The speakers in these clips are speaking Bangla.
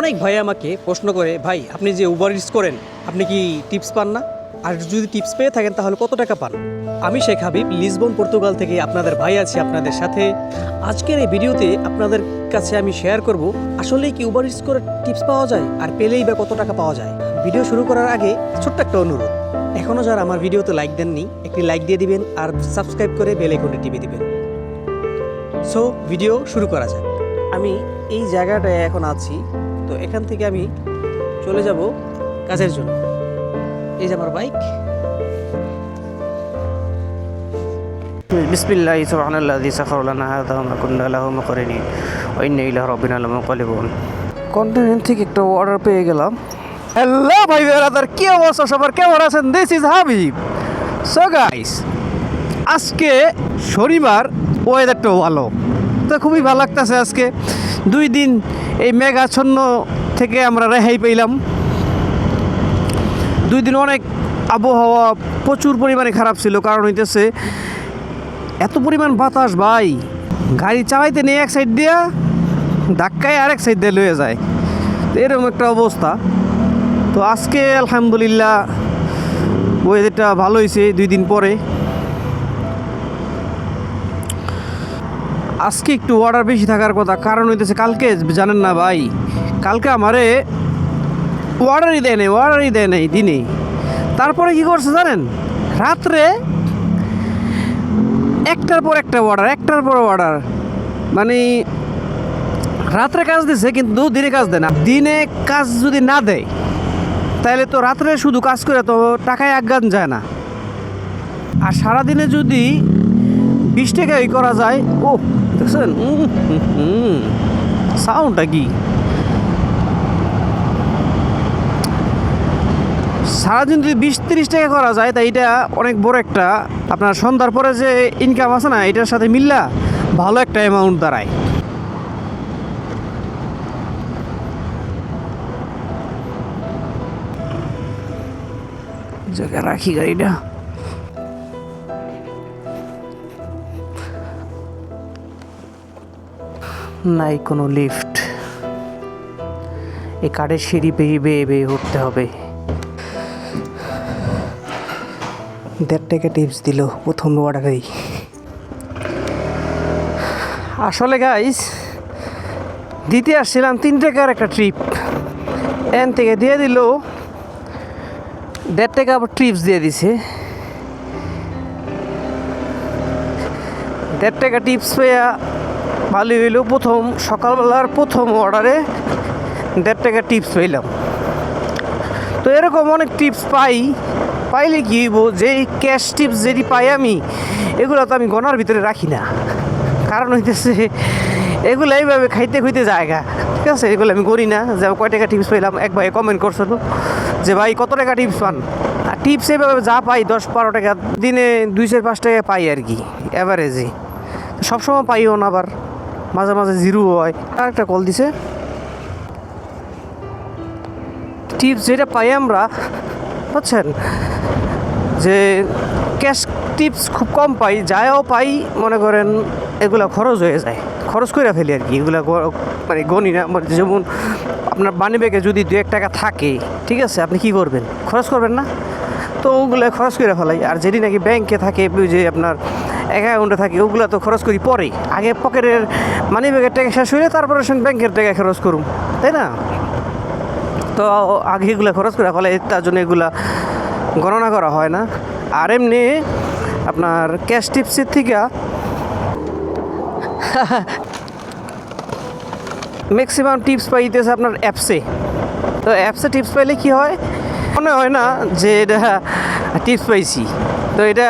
অনেক ভাই আমাকে প্রশ্ন করে, ভাই আপনি যে উবার ইটস করেন আপনি কি টিপস পান না? আর যদি টিপস পেয়ে থাকেন তাহলে কত টাকা পান? আমি শেখ হাবিব, লিসবন পর্তুগাল থেকে আপনাদের ভাই আছি আপনাদের সাথে। আজকের এই ভিডিওতে আপনাদের কাছে আমি শেয়ার করব আসলেই কি উবার ইটস করে টিপস পাওয়া যায়, আর পেলেই বা কত টাকা পাওয়া যায়। ভিডিও শুরু করার আগে ছোট্ট একটা অনুরোধ, এখনও যারা আমার ভিডিওতে লাইক দেননি একটি লাইক দিয়ে দিবেন আর সাবস্ক্রাইব করে বেল আইকনটি টিপে দিবেন। সো ভিডিও শুরু করা যাক। আমি এই জায়গাটায় এখন আছি, তো এখান থেকে আমি চলে যাব কাজের জন্য। এই যে আমার বাইক। বিসমিল্লাহ সুবহানাল্লাযী সাখারা লানা হাযা ওয়া মা কুন্না লাহু মুকরিনিন ওয়া ইন্না ইলা রাব্বিনা লামুনকালিবুন। কন্টিনেন্ট থেকে একটা অর্ডার পেয়ে গেলাম। হ্যালো ভাই ব্রাদার, কি অবস্থা সবার, কেমন আছেন? This is Habib. So guys, আজকে শনিবার, ওয়েদারটাও ভালো, তো খুবই ভালো লাগতেছে। আজকে 2 দিন এই মেঘাচ্ছন্ন থেকে আমরা রেহাই পেলাম। 2 দিন অনেক আবহাওয়া প্রচুর পরিমাণে খারাপ ছিল, কারণ হইতেছে এত পরিমাণ বাতাস ভাই, গাড়ি চালাইতে নেই এক সাইড দিয়া, ধাক্কায় আরেক সাইড দিয়ে লয়ে যায়, তো এরকম একটা অবস্থা। তো আজকে আলহামদুলিল্লাহ ওয়েদারটা ভালো হয়েছে 2 দিন পরে। আজকে একটু অর্ডার বেশি থাকার কথা, কারণ হইতেছে কালকে জানেন না ভাই, কালকে আমারে অর্ডারই দেয় নাই দিনে। তারপরে কি করছে জানেন, রাত্রে একটার পর অর্ডার, মানে রাত্রে কাজ দিছে কিন্তু দিনে কাজ দেয় না। দিনে কাজ যদি না দেয় তাহলে তো রাত্রে শুধু কাজ করে তো টাকায় আজ্ঞান যায় না। আর সারাদিনে যদি 20 টাকা করা যায়, ও দেখছেন সাউন্ডটা কি, সারাদিন যদি 20-30 টাকা করা যায়, তাই এটা অনেক বড় একটা আপনার সন্ধ্যার পরে যে ইনকাম আছে না, এটার সাথে মিললা ভালো একটা অ্যামাউন্ট দাঁড়ায়। জায়গায় রাখি গাড়িটা। নাই কোনো লিফট, এই কাঠের সিঁড়ি বেয়ে বেয়ে উঠতে হবে। 1.5 টাকা টিপস দিল প্রথম অর্ডারেই। আসলে গাইস, দিতে আসছিলাম 3 টাকার একটা ট্রিপ, এন থেকে দিয়ে দিল 1.5 টাকা, আবার ট্রিপস দিয়ে দিছে। 1.5 টাকা টিপস পেয়ে ভালোই হইল। সকালবেলার প্রথম অর্ডারে 1.5 টাকা টিপস পেলাম। তো এরকম অনেক টিপস পাইলে কি হইব, যে ক্যাশ টিপস যেটি পাই আমি, এগুলো তো আমি গনার ভিতরে রাখি না, কারণ হইতেছে এগুলো এইভাবে খাইতে খুঁইতে জায়গা, ঠিক আছে, এগুলো আমি করি না। যে কয় টাকা টিপস পেলাম, এক ভাই কমেন্ট করছিল যে ভাই কত টাকা টিপস পান, আর টিপস এইভাবে যা পাই 10-12 টাকা দিনে 2-5 টাকা পাই আর কি, অ্যাভারেজে। সবসময় পাইও না, আবার মাঝে মাঝে জিরো হয়। আর একটা কল দিছে। টিপস যেটা পাই আমরা, বুঝছেন, যে ক্যাশ টিপস খুব কম পাই, যায়ও পাই মনে করেন এগুলো খরচ হয়ে যায়, খরচ করে ফেলি আর কি। এগুলো মানে গণি না, যেমন আপনার মানি ব্যাগে যদি 2-1 টাকা থাকে, ঠিক আছে, আপনি কি করবেন, খরচ করবেন না, তো ওগুলো খরচ করে ফেলাই। আর যেটি নাকি ব্যাংকে থাকে, যে আপনার অ্যাকাউন্টে থাকে, ওগুলো তো খরচ করি পরে, আগে পকেটের মানি ব্যাগের টাকা শেষ হইলে তারপরে ব্যাংকের টাকা খরচ করুন, তাই না? তো আগে এগুলো খরচ করে ফেলে, তার জন্য এগুলা গণনা করা হয় না। আর এমনি আপনার ক্যাশ টিপসের থেকে ম্যাক্সিমাম টিপস পাইতেছে আপনার অ্যাপসে। তো অ্যাপসে টিপস পাইলে কি হয়, মনে হয় না যে এটা টিপস পাইছি। তো এটা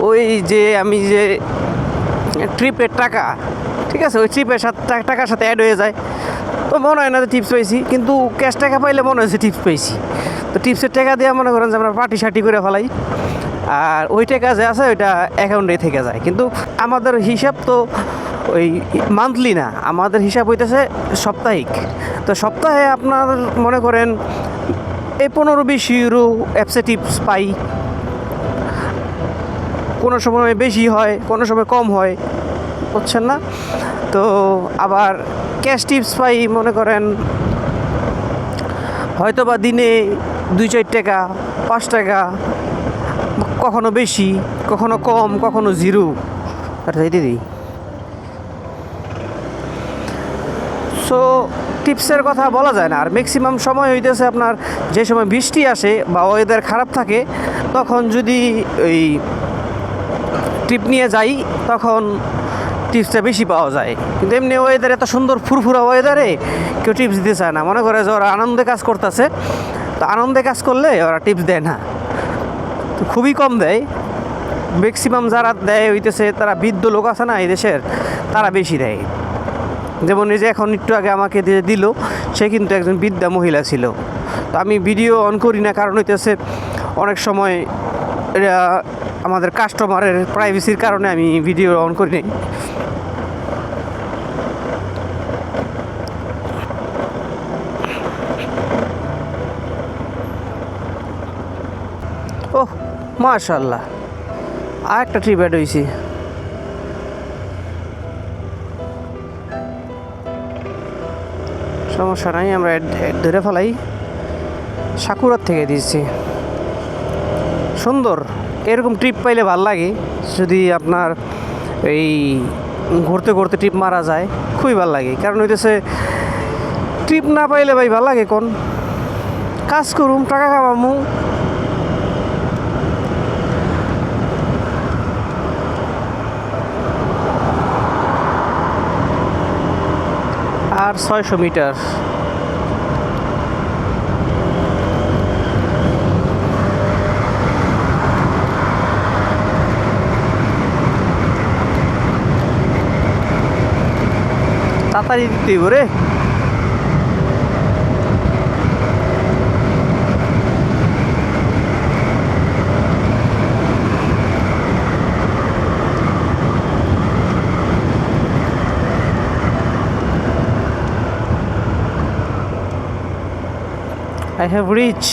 ওই যে আমি যে ট্রিপের টাকা, ঠিক আছে, ওই ট্রিপের টাকার সাথে অ্যাড হয়ে যায়, তো মনে হয় না যে টিপস পাইছি, কিন্তু ক্যাশ টাকা পাইলে মনে হয়েছে টিপস পাইছি। তো টিপসের টাকা দিয়ে মনে করেন যে আমরা পার্টি করে ফেলাই, আর ওই টাকা যে আছে ওইটা অ্যাকাউন্টেই থেকে যায়। কিন্তু আমাদের হিসাব তো ওই মান্থলি না, আমাদের হিসাব হইতেছে সাপ্তাহিক। তো সপ্তাহে আপনার মনে করেন এই 15-20 ইউরো অ্যাপসে টিপস পাই। কোনো সময় বেশি হয়, কোনো সময় কম হয়, বুঝছেন না? তো আবার ক্যাশ টিপস পাই মনে করেন হয়তো বা দিনে 2-4 টাকা 5 টাকা, কখনো বেশি কখনো কম কখনো জিরো দিই। সো টিপসের কথা বলা যায় না। আর ম্যাক্সিমাম সময় হইতেছে আপনার যে সময় বৃষ্টি আসে বা ওয়েদার খারাপ থাকে, তখন যদি ওই ট্রিপ নিয়ে যাই তখন টিপসটা বেশি পাওয়া যায়। কিন্তু এমনি ওয়েদার এত সুন্দর ফুরফুরা ওয়েদারে কেউ টিপস দিতে চায় না। মনে করে যে ওরা আনন্দে কাজ করতেছে, তো আনন্দে কাজ করলে ওরা টিপস দেয় না, তো খুবই কম দেয়। ম্যাক্সিমাম যারা দেয় হইতেছে তারা বৃদ্ধ লোক আছে না এই দেশের, তারা বেশি দেয়। যেমন এই যে এখন একটু আগে আমাকে দিয়ে দিল, সে কিন্তু একজন বৃদ্ধা মহিলা ছিল। তো আমি ভিডিও অন করি না, কারণ হইতেছে অনেক সময় এটা আমাদের কাস্টমারের প্রাইভেসির কারণে আমি ভিডিও অন করি নাই। ওহ মাশাআল্লাহ, আর একটা ট্রিপ অ্যাড হয়েছি। সমস্যা নাই, আমরা ধরে ফেলাই। সাকুরার থেকে দিয়েছি। সুন্দর, এরকম ট্রিপ পাইলে ভাল লাগে। যদি আপনার এই ঘুরতে ঘুরতে ট্রিপ মারা যায় খুবই ভাল লাগে। কারণ হইতেছে ট্রিপ না পাইলে ভাই ভাল লাগে কোন? কাজ করুম, টাকা কামামু, আর 600 মিটার। তাড়াতাড়ি দিতে হইব রে। I have rich.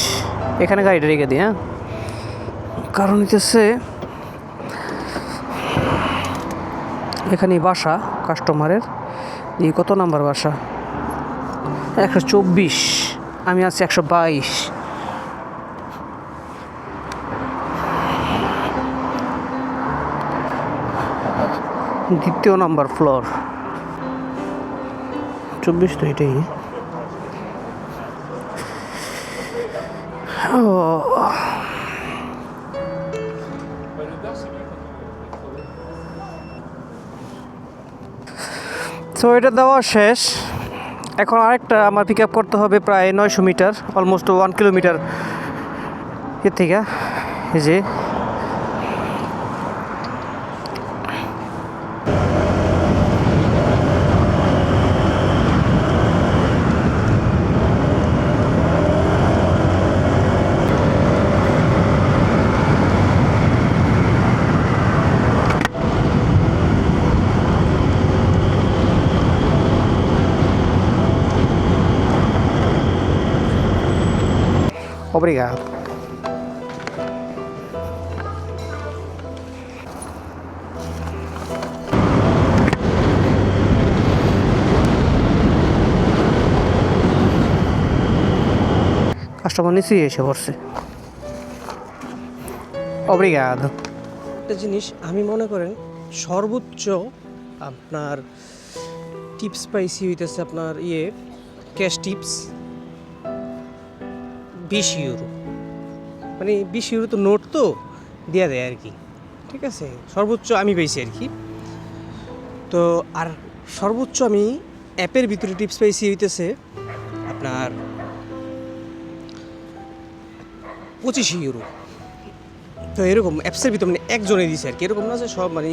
এখানে গাড়িটা রেখে দিই, হ্যাঁ, কারণ হচ্ছে এখানেই বাসা কাস্টমারের। এই কত নাম্বার বাসা? 124, আমি আছি 122। দ্বিতীয় নাম্বার ফ্লোর, 24 তো এটাই। তো এটা দেওয়া শেষ। এখন আরেকটা আমার পিক আপ করতে হবে প্রায় 900 মিটার, অলমোস্ট 1 কিলোমিটার এর থেকে। এই যে Obrigado. কাস্টমার নিচেই এসে পড়ছে। Obrigado. একটা জিনিস আমি মনে করেন সর্বোচ্চ আপনার টিপস পাইছি হইতেছে আপনার ক্যাশ টিপস 20 ইউরো। মানে 20 ইউরো তো নোট তো দেওয়া দেয় আর কি, ঠিক আছে, সর্বোচ্চ আমি পেয়েছি আর কি। তো আর সর্বোচ্চ আমি অ্যাপের ভিতরে টিপস পাইছি হইতেছে আপনার 25 ইউরো। তো এরকম অ্যাপসের ভিতরে মানে একজনে দিছে আর কি, এরকম না যে সব মানে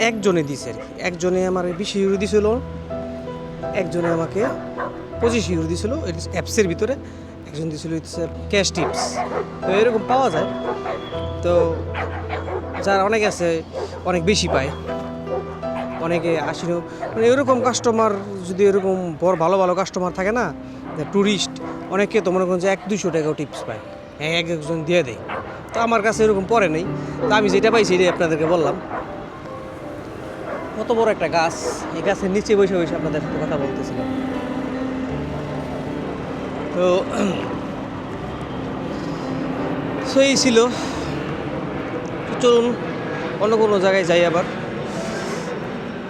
একজনে দিছে আর কি। একজনে আমার 20 ইউরো দিছিল, একজনে আমাকে 25 ইউরো দিছিল অ্যাপসের ভিতরে, একজন দিছিল হচ্ছে ক্যাশ টিপস। তো এরকম পাওয়া যায়। তো যারা অনেক আছে অনেক বেশি পায়, অনেকে আসিনো মানে এরকম কাস্টমার যদি এরকম বড় ভালো ভালো কাস্টমার থাকে না, ট্যুরিস্ট, অনেকে তো মনে করেন যে 100-200 টাকাও টিপস পায়, একজন দিয়ে দেয়। তো আমার কাছে এরকম পড়ে নেই, তো আমি যেটা পাইছি এটাই আপনাদেরকে বললাম। কত বড় একটা গাছ, এই গাছের নিচে বসে বসে আপনাদের সাথে কথা বলতেছিলাম। তো সো এই ছিল। তো চলুন অন্য কোনো জায়গায় যাই আবার।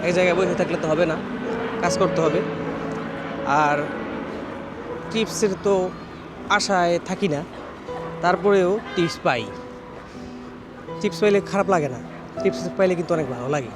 এক জায়গায় বসে থাকলে তো হবে না, কাজ করতে হবে। আর টিপসের তো আশায় থাকি না, তারপরেও টিপস পাই। টিপস পাইলে খারাপ লাগে না, টিপস পাইলে কিন্তু অনেক ভালো লাগে।